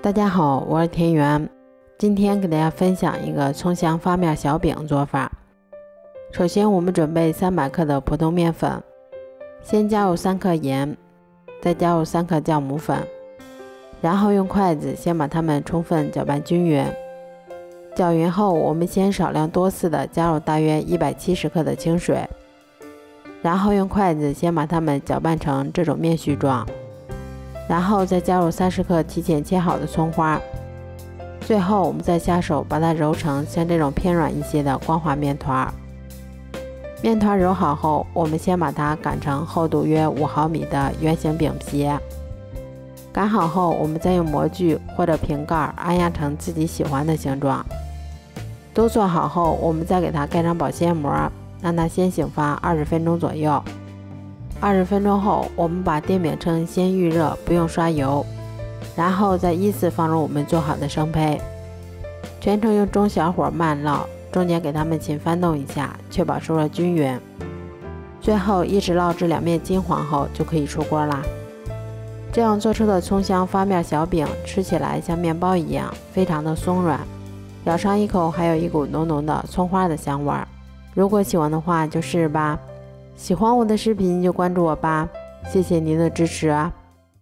大家好，我是田园。今天给大家分享一个葱香发面小饼做法。首先我们准备300克的普通面粉，先加入3克盐，再加入3克酵母粉，然后用筷子先把它们充分搅拌均匀。搅匀后，我们先少量多次的加入大约170克的清水，然后用筷子先把它们搅拌成这种面絮状，然后再加入30克提前切好的葱花，最后我们再下手把它揉成像这种偏软一些的光滑面团。面团揉好后，我们先把它擀成厚度约5毫米的圆形饼皮。擀好后，我们再用模具或者瓶盖按压成自己喜欢的形状。都做好后，我们再给它盖上保鲜膜，让它先醒发20分钟左右。20分钟后，我们把电饼铛先预热，不用刷油，然后再依次放入我们做好的生胚，全程用中小火慢烙，中间给它们勤翻动一下，确保受热均匀。最后一直烙至两面金黄后就可以出锅啦。这样做出的葱香发面小饼吃起来像面包一样，非常的松软，咬上一口还有一股浓浓的葱花的香味。如果喜欢的话就试试吧。喜欢我的视频就关注我吧，谢谢您的支持啊。